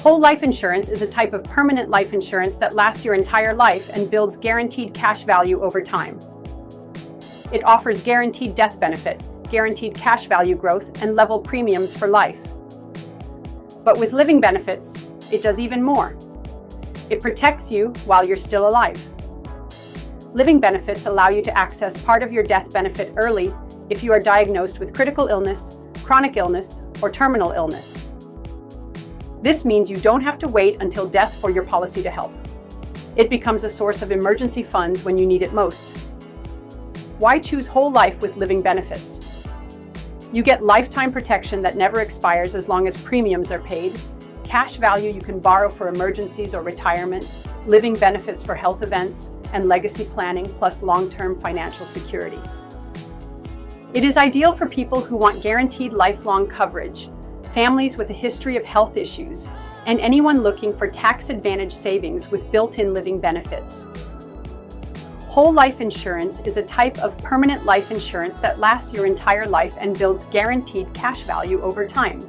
Whole life insurance is a type of permanent life insurance that lasts your entire life and builds guaranteed cash value over time. It offers guaranteed death benefit, guaranteed cash value growth, and level premiums for life. But with living benefits, it does even more. It protects you while you're still alive. Living benefits allow you to access part of your death benefit early if you are diagnosed with critical illness, chronic illness, or terminal illness. This means you don't have to wait until death for your policy to help. It becomes a source of emergency funds when you need it most. Why choose whole life with living benefits? You get lifetime protection that never expires as long as premiums are paid, cash value you can borrow for emergencies or retirement, living benefits for health events, and legacy planning plus long-term financial security. It is ideal for people who want guaranteed lifelong coverage, families with a history of health issues, and anyone looking for tax-advantaged savings with built-in living benefits. Whole life insurance is a type of permanent life insurance that lasts your entire life and builds guaranteed cash value over time.